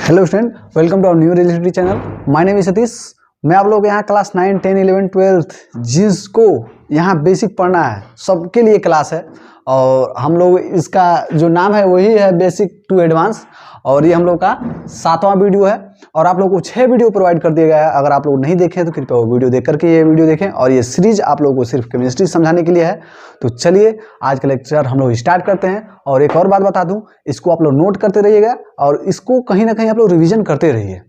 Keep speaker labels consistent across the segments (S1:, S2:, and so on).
S1: Hello student, welcome to our new relativity channel. My name is Satish. मैं आप लोगों को यहाँ क्लास 9, 10, 11, 12 जिसको यहाँ बेसिक पढ़ना है सबके लिए क्लास है। और हम लोग इसका जो नाम है वही है बेसिक टू एडवांस। और ये हम लोग का 7वां वीडियो है और आप लोग को 6 वीडियो प्रोवाइड कर दिया गया है। अगर आप लोग नहीं देखें तो कृपया वो वीडियो देख करके ये वीडियो देखें। और ये सीरीज आप लोगों को सिर्फ केमिस्ट्री समझाने के लिए है। तो चलिए आज का लेक्चर हम लोग स्टार्ट करते हैं। और एक और बात बता दूं, इसको आप लोग नोट करते रहिएगा और इसको कहीं ना कहीं आप लोग रिवीजन करते रहिए।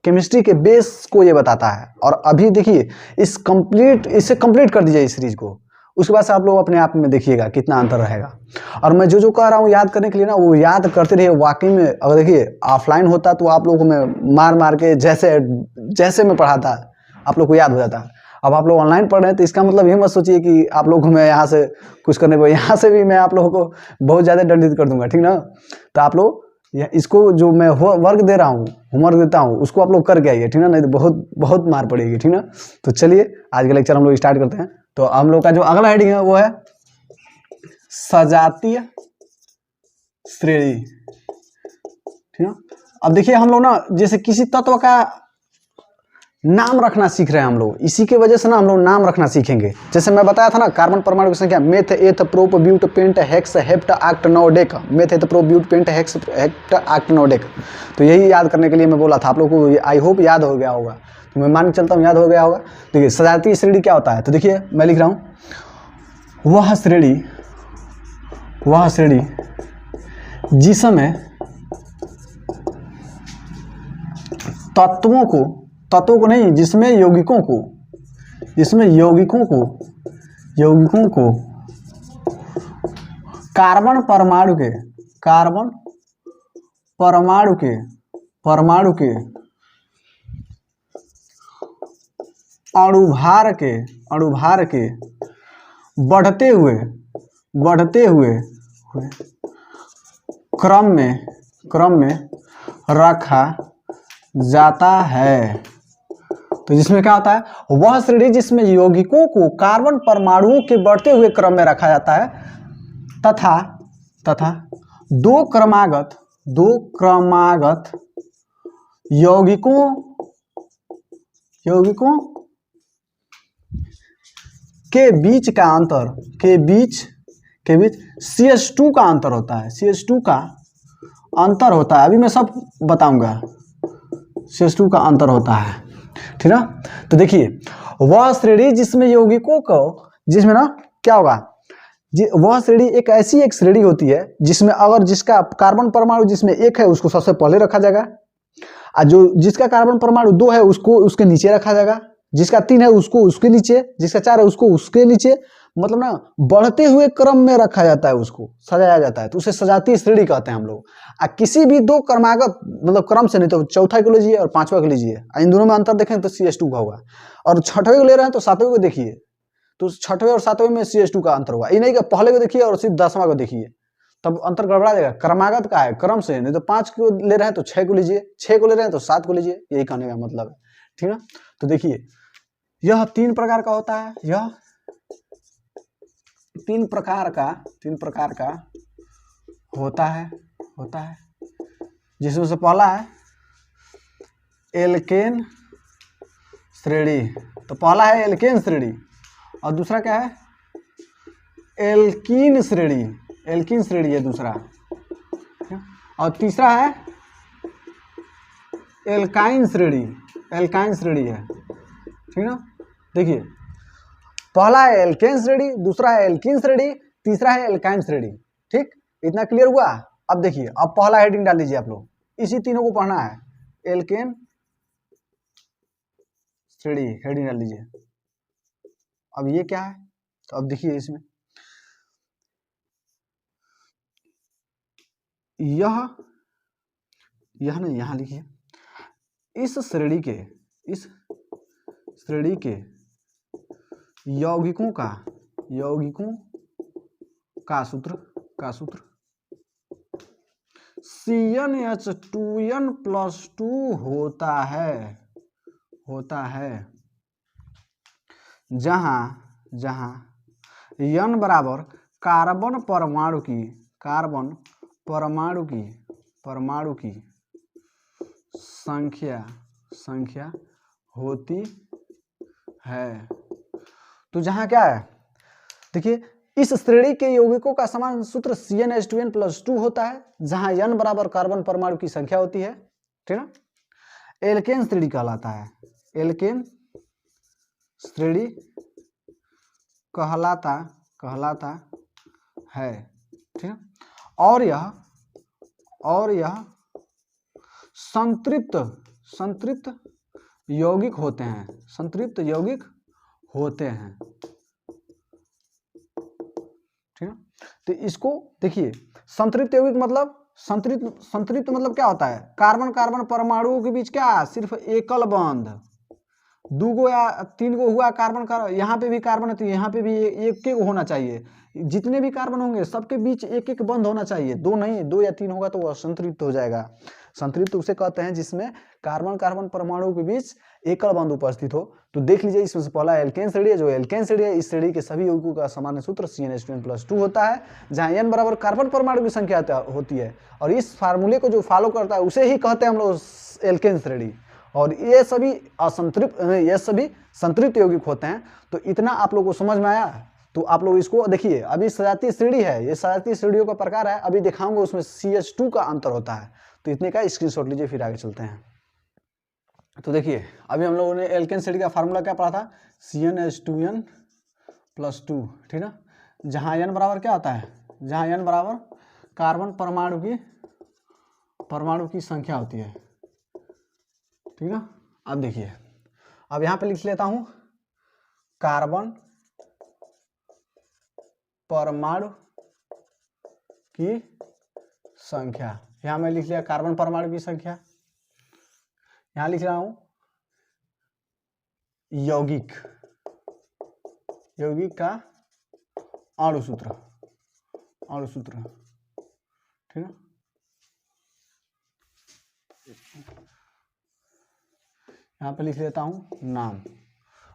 S1: केमिस्ट्री के बेस को ये बताता है। और अभी देखिए इससे कंप्लीट कर दीजिए इस सीरीज को। उसके बाद से आप लोग अपने आप में देखिएगा कितना अंतर रहेगा। और मैं जो कह रहा हूँ याद करने के लिए ना, वो याद करते रहिए। वाकई में अगर देखिए ऑफलाइन होता तो आप लोगों को मैं मार मार के जैसे मैं पढ़ाता आप लोग को याद हो जाता। अब आप लोग ऑनलाइन पढ़ रहे हैं तो इसका मतलब ये मत सोचिए कि आप लोगों को मैं यहाँ से कुछ करने को, यहाँ से भी मैं आप लोगों को बहुत ज़्यादा दंडित कर दूंगा, ठीक ना। तो आप लोग इसको जो मैं वर्क दे रहा हूँ, होमवर्क देता हूँ, उसको आप लोग करके आइए, ठीक ना, नहीं तो बहुत बहुत मार पड़ेगी, ठीक ना। तो चलिए आज का लेक्चर हम लोग स्टार्ट करते हैं। तो हम लोग का जो अगला हेडिंग है वो है सजातीय श्रेणी, ठीक ना। अब देखिए हम लोग ना जैसे किसी तत्व का नाम रखना सीख रहे हैं हम लोग, इसी की वजह से ना हम लोग नाम रखना सीखेंगे। जैसे मैं बताया था ना, कार्बन परमाणु की संख्या meth eth prop but pent hex hept oct non dec, meth eth prop but pent hex hept oct non dec. तो यही याद करने के लिए मैं बोला था आप लोग को, आई होप याद हो गया होगा। तो मैं मान के चलता हूँ याद हो गया होगा। देखिए सजातीय श्रेणी क्या होता है, तो देखिए मैं लिख रहा हूँ वह श्रेणी जिसमें तत्वों को नहीं, जिसमें यौगिकों को कार्बन परमाणु के अणुभार के बढ़ते हुए क्रम में रखा जाता है। तो जिसमें क्या होता है, वह श्रेणी जिसमें यौगिकों को कार्बन परमाणुओं के बढ़ते हुए क्रम में रखा जाता है तथा दो क्रमागत यौगिकों के बीच CH2 का अंतर होता है। CH2 का अंतर होता है, अभी मैं सब बताऊंगा। CH2 का अंतर होता है, ठीक ना। तो देखिए वह श्रेणी जिसमें यौगिकों को, जिसमें ना क्या होगा, वह श्रेणी एक श्रेणी होती है जिसमें अगर जिसका कार्बन परमाणु जिसमें 1 है उसको सबसे पहले रखा जाएगा, और जिसका कार्बन परमाणु 2 है उसको उसके नीचे रखा जाएगा, जिसका 3 है उसको उसके नीचे, जिसका 4 है उसको उसके नीचे। मतलब ना बढ़ते हुए क्रम में रखा जाता है, उसको सजाया जाता है। तो उसे सजातीय श्रेणी कहते हैं हम लोग। किसी भी दो क्रमागत मतलब क्रम से, नहीं तो चौथा को लीजिए और 5वां को लीजिए, इन दोनों में अंतर देखें तो CH2 का होगा। और 6वें को ले रहे हैं तो 7वें को देखिए, तो 6वें और 7वें में CH2 का अंतर होगा। ये नहीं कि पहले को देखिए और सिर्फ 10वां को देखिए, तब अंतर गड़बड़ा जाएगा। क्रमागत का है, क्रम से, नहीं तो 5 को ले रहे हैं तो 6 को लीजिए, 6 को ले रहे हैं तो 7 को लीजिए, यही कहने का मतलब है, ठीक ना। तो देखिए यह 3 प्रकार का होता है, यह 3 प्रकार का होता है जिसमें से पहला है एल्केन श्रेणी। तो पहला है एल्केन श्रेणी और दूसरा क्या है, एल्कीन श्रेणी है दूसरा, और तीसरा है एल्काइन श्रेणी है, ठीक ना। देखिए पहला है एल्केन श्रेणी, दूसरा है एल्कीन श्रेणी, तीसरा है एल्काइन श्रेणी, ठीक। इतना क्लियर हुआ। अब देखिए, अब पहला हेडिंग डाल लीजिए आप लोग, इसी तीनों को पढ़ना है। एल्केन श्रेणी हेडिंग डाल लीजिए। अब ये क्या है, तो अब देखिए इसमें यह नहीं, यहां लिखिए इस श्रेणी के यौगिकों का सूत्र CnH2n+2 होता है जहां n बराबर कार्बन परमाणु की संख्या होती है। तो जहां क्या है, देखिए इस श्रेणी के यौगिकों का समान सूत्र CnH2n+2 होता है, जहां n बराबर कार्बन परमाणु की संख्या होती है, ठीक ना। एल्केन श्रेणी कहलाता है, एल्केन श्रेणी कहलाता है, ठीक है। और यह संतृप्त यौगिक होते हैं, संतृप्त यौगिक होते हैं, ठीक है। तो इसको देखिए, संतृप्त यौगिक मतलब संतृप्त मतलब क्या होता है, कार्बन कार्बन परमाणुओं के बीच क्या सिर्फ एकल बंध, 2 गो या 3 गो हुआ कार्बन का, यहाँ पे भी कार्बन है तो यहाँ पे भी एक एक होना चाहिए, जितने भी कार्बन होंगे सबके बीच एक एक बंध होना चाहिए, 2 नहीं, 2 या 3 होगा तो वह संतृप्त हो जाएगा। संतृप्त उसे कहते हैं जिसमें कार्बन कार्बन परमाणु के बीच एकल बंध उपस्थित हो। तो देख लीजिए, इसमें से पहला एल्केन श्रेणी है, जो एल्केन श्रेणी है, इस श्रेणी के सभी यौगिकों का सामान्य सूत्र CnH2n+2 होता है, जहां n बराबर कार्बन परमाणु की संख्या होती है, और इस फार्मूले को जो फॉलो करता है उसे ही कहते हैं हम लोग एल्केन श्रेणी। और ये सभी संतृप्त यौगिक होते हैं। तो इतना आप लोगों को समझ में आया। तो आप लोग इसको देखिए, अभी सजातीय श्रेणी है, ये सजातीय श्रेणियों का प्रकार है, अभी दिखाऊंगा उसमें CH2 का अंतर होता है। तो इतने का स्क्रीनशॉट लीजिए, फिर आगे चलते हैं। तो देखिए, अभी हम लोगों ने एल्केन श्रेणी का फार्मूला क्या पढ़ा था, CnH2n+2, ठीक ना। जहां n बराबर क्या होता है, जहां n बराबर कार्बन परमाणु की संख्या होती है, ठीक ना। अब देखिए, अब यहां पे लिख लेता हूं कार्बन परमाणु की संख्या, यहां मैं लिख लिया कार्बन परमाणु की संख्या, यहां लिख रहा हूं यौगिक का अणु सूत्र, ठीक है। यहाँ पे लिख लेता हूँ नाम।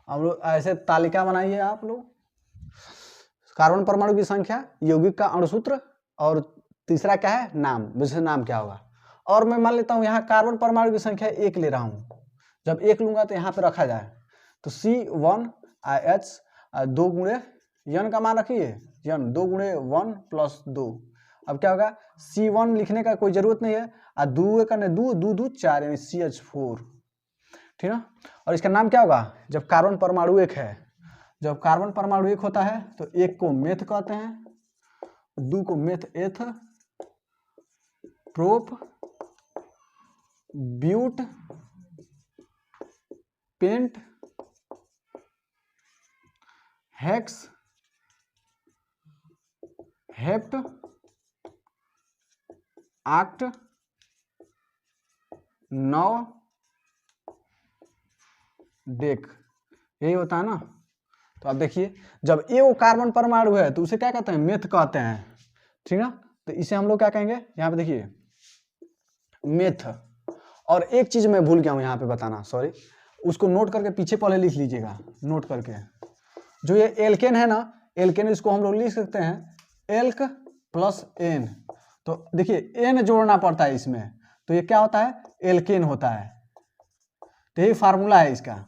S1: अब लोग ऐसे तालिका बनाइए आप लोग, कार्बन परमाणु की संख्या, यौगिक का अणु सूत्र, और तीसरा क्या है, नाम। वैसे नाम क्या होगा, और मैं मान लेता हूँ यहाँ कार्बन परमाणु की संख्या 1 ले रहा हूँ। जब 1 लूंगा तो यहाँ पे रखा जाए तो C1H 2 गुणे n का मान रखिए, n 2 गुणे 1 + 2। अब क्या होगा, C1 लिखने का कोई जरूरत नहीं है, 2 करने 2 2 2 4 यानी CH4, ठीक है। और इसका नाम क्या होगा, जब कार्बन परमाणु 1 है, जब कार्बन परमाणु 1 होता है तो 1 को मेथ कहते हैं, 2 को meth eth, prop, but, pent, hex, hept, oct, 9, dec, यही होता है ना। तो आप देखिए, जब ए वो कार्बन परमाणु है तो उसे क्या कहते हैं, मेथ कहते हैं, ठीक है। तो इसे हम लोग क्या कहेंगे, यहाँ पे देखिए मेथ। और एक चीज मैं भूल गया हूं यहाँ पे बताना, सॉरी, उसको नोट करके पीछे पहले लिख लीजिएगा, नोट करके। जो ये एल्केन है ना, एल्केन, इसको हम लोग लिख सकते हैं एल्क प्लस एन। तो देखिए एन जोड़ना पड़ता है इसमें, तो ये क्या होता है, एल्केन होता है। तो यही फार्मूला है इसका।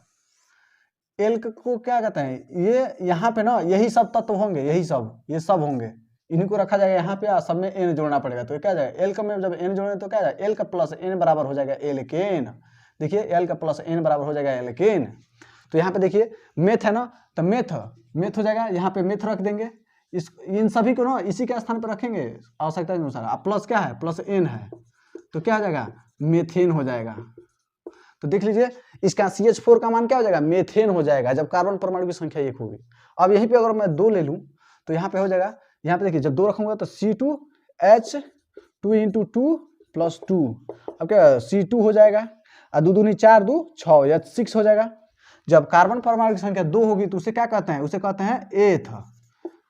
S1: एल्क को क्या कहते हैं, ये यहाँ पे ना यही सब तत्व होंगे, यही सब, ये सब होंगे, इन्हीं को रखा जाएगा यहाँ पे, सब में एन जोड़ना पड़ेगा। तो क्या जाएगा, एल्क में जब एन जोड़े तो क्या जाएगा, एल्क प्लस एन बराबर हो जाएगा एल्केन। देखिए एल्क प्लस एन बराबर हो जाएगा एल्केन। तो यहाँ पे देखिए मेथ है ना, तो मेथ हो जाएगा, यहाँ पे मेथ रख देंगे, इन सभी को ना इसी के स्थान पर रखेंगे आवश्यकता के अनुसार। अब प्लस क्या है, प्लस एन है, तो क्या हो जाएगा, मेथेन हो जाएगा। तो देख लीजिए, इसका CH4 का मान क्या हो जाएगा, मेथेन हो जाएगा, जब कार्बन परमाणु की संख्या 1 होगी। अब यहीं पे अगर मैं 2 ले लूं तो यहाँ पे हो जाएगा, यहाँ पे देखिए जब 2 रखूंगा तो C2H 2 × 2 + 2। अब क्या C2 हो जाएगा, 2 दूनी 4 2 6 या 6 हो जाएगा। जब कार्बन परमाणु की संख्या 2 होगी तो उसे क्या कहते हैं, उसे कहते हैं एथ।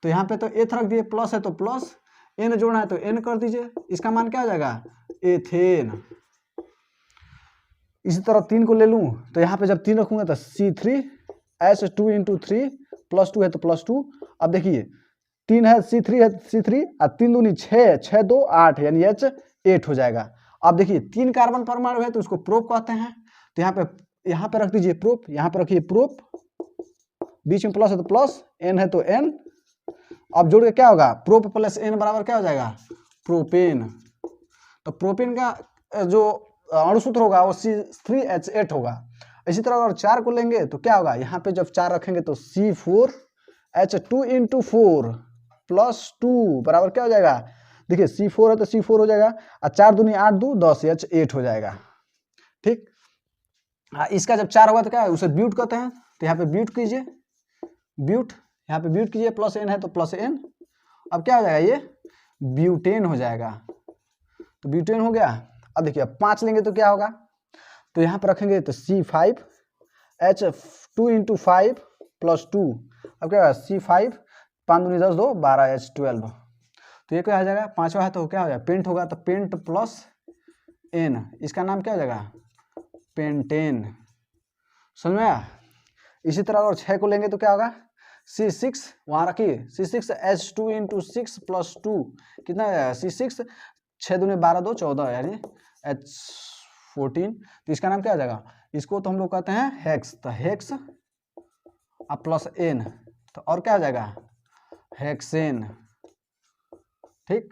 S1: तो यहाँ पे तो एथ रख दिए, प्लस है तो प्लस, एन जोड़ना है तो एन कर दीजिए, इसका मान क्या हो जाएगा, एथेन। इसी तरह 3 को ले लूं तो यहाँ पे जब 3 रखूंगा तो C3H 2 × 3 + 2 है तो +2। अब देखिए 3 है C3 है C3, और 3 दूनी 6 6 2 8 यानी H 8 हो जाएगा। अब देखिए 3 कार्बन परमाणु है तो उसको प्रोप कहते हैं। तो यहाँ पे रख दीजिए प्रोप, यहाँ पे रखिए प्रोप, बीच में प्लस है तो प्लस, एन है तो एन। अब जोड़ के क्या होगा, प्रोप प्लस एन बराबर क्या हो जाएगा, प्रोपेन। तो प्रोपेन का जो अणुसूत्र होगा वो C3H8 होगा। इसी तरह अगर 4 को लेंगे तो क्या होगा, यहाँ पे जब 4 रखेंगे तो C4H2 इंटू 4 प्लस 2 बराबर क्या हो जाएगा, देखिए C4 है तो C4 हो जाएगा, और 4 दूनी 8 2 10 H8 हो जाएगा। ठीक, इसका जब 4 होगा तो क्या है, उसे ब्यूट कहते हैं। तो यहाँ पे ब्यूट कीजिए, ब्यूट, यहाँ पे ब्यूट कीजिए, प्लस एन है तो प्लस एन। अब क्या हो जाएगा, ये ब्यूटेन हो जाएगा। तो ब्यूटेन हो गया। अब देखिए अब 5 लेंगे तो क्या होगा, तो यहाँ पर रखेंगे तो C5H2 इंटू 5 प्लस 2। अब क्या होगा, C5 5 दूनी 10 2 12 H12। तो ये क्या हो जाएगा, 5वां है तो क्या हो जाएगा, पेंट होगा। तो पेंट प्लस एन, इसका नाम क्या हो जाएगा, पेंटेन। समझ में आया। इसी तरह अगर 6 को लेंगे तो क्या होगा, C6 वहाँ रखिए, C6H2 इंटू 6 प्लस 2 कितना है, C6 6 दूनी 12 2 14 यानी H14। तो इसका नाम क्या हो जाएगा, इसको तो हम लोग कहते हैं हेक्स। तो हेक्स अब प्लस एन तो और क्या हो जाएगा, हेक्सेन। ठीक,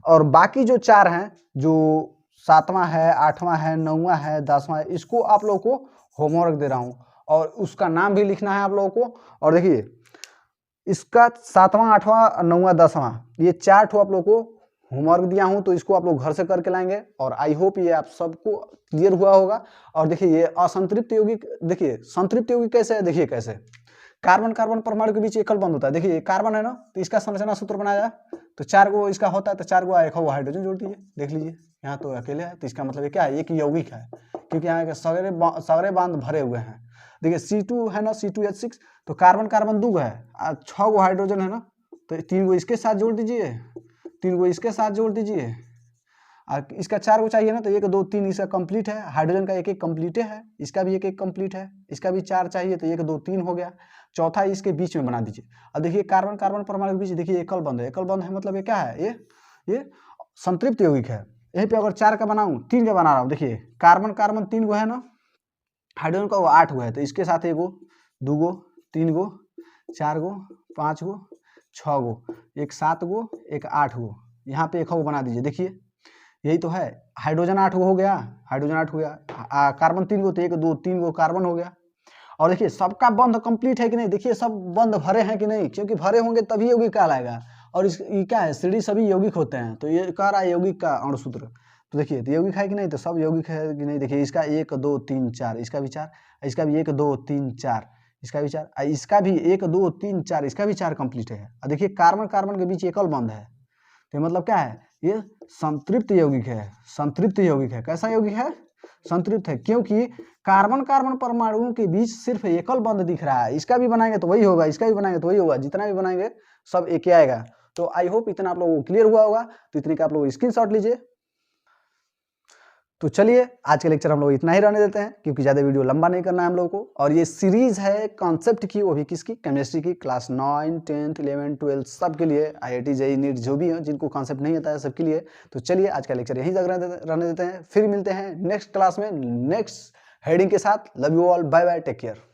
S1: और बाकी जो 4 हैं, जो 7वां है, 8वां है, 9वां है, 10वां है, इसको आप लोगों को होमवर्क दे रहा हूं और उसका नाम भी लिखना है आप लोगों को। और देखिए इसका 7वां 8वां 9वां 10वां ये 4 ठो आप लोगों को होमवर्क दिया हूं, तो इसको आप लोग घर से करके लाएंगे और आई होप ये आप सबको क्लियर हुआ होगा। और देखिए ये असंतृप्त यौगिक, देखिए संतृप्त यौगिक कैसे है, देखिए कैसे कार्बन कार्बन परमाणु के बीच एकल बंध होता है। देखिए कार्बन है ना, तो इसका संरचना सूत्र बनाया तो 4 गो इसका होता है, तो 4 गो एक हाइड्रोजन जोड़ दीजिए। देख लीजिए यहाँ तो अकेले है, तो इसका मतलब ये क्या है, एक यौगिक है, क्योंकि यहाँ के सगरे बांध भरे हुए हैं। देखिए C2 है ना, C2H6, तो कार्बन कार्बन 2 है, 6 गो हाइड्रोजन है ना, तो 3 गो इसके साथ जोड़ दीजिए, 3 गो इसके साथ जोड़ दीजिए। इसका 4 गो चाहिए ना, तो 1 2 3 इसका कंप्लीट है, हाइड्रोजन का 1 1 कंप्लीट है, इसका भी 1 1 कंप्लीट है, इसका भी 4 चाहिए तो 1 2 3 हो गया। चौथा इसके बीच में बना दीजिए। अब देखिए कार्बन कार्बन परमाणु के बीच देखिए एकल बंध है, एकल बंध है मतलब ये क्या है, ये संतृप्त यौगिक है। यहीं पे अगर 4 का बनाऊं, 3 का बना रहा हूं, देखिए कार्बन कार्बन 3 गो है ना, हाइड्रोजन का वो 8 गो है, तो इसके साथ 1 गो 2 गो 3 गो 4 गो 5 गो 6 गो, एक 7 गो एक 8 गो, यहाँ पे 1 गो बना दीजिए। देखिए यही तो है, हाइड्रोजन 8 गो हो गया, हाइड्रोजन 8 हो गया, कार्बन 3 गो, तो 1 2 3 गो कार्बन हो गया। और देखिए सबका बंध कंप्लीट है कि नहीं, देखिए सब बंध भरे हैं कि नहीं, क्योंकि भरे होंगे तभी यौगिक कहलाएगा। और ये क्या है, सीढ़ी सभी यौगिक होते हैं, तो ये कह रहा है यौगिक का अणुसूत्र। तो देखिए तो यौगिक है कि नहीं, तो सब यौगिक है कि नहीं। देखिए इसका 1 2 3 4, इसका भी 4, इसका भी 1 2 3 4, इसका भी 4, इसका भी 1 2 3 4, इसका भी 4 कंप्लीट है। और देखिए कार्बन कार्बन के बीच एकल बंध है, तो मतलब क्या है, ये संतृप्त यौगिक है। संतृप्त यौगिक है, कैसा यौगिक है, संतृप्त है, क्योंकि कार्बन कार्बन परमाणुओं के बीच सिर्फ एकल बंध दिख रहा है। इसका भी बनाएंगे तो वही होगा, इसका भी बनाएंगे तो वही होगा, जितना भी बनाएंगे सब एक ही आएगा। तो आई होप इतना आप लोगों को क्लियर हुआ होगा। तो इतने का आप लोग स्क्रीनशॉट लीजिए। तो चलिए आज के लेक्चर हम लोग इतना ही रहने देते हैं, क्योंकि ज़्यादा वीडियो लंबा नहीं करना है हम लोगों को। और ये सीरीज है कॉन्सेप्ट की, वो भी किसकी, केमिस्ट्री की, क्लास 9 10th 11th 12th सबके लिए, IIT JEE नीट जो भी है जिनको कॉन्सेप्ट नहीं आता है सबके लिए। तो चलिए आज का लेक्चर यहीं तक रहने देते हैं, फिर मिलते हैं नेक्स्ट क्लास में नेक्स्ट हेडिंग के साथ। Love you all, bye bye, take care.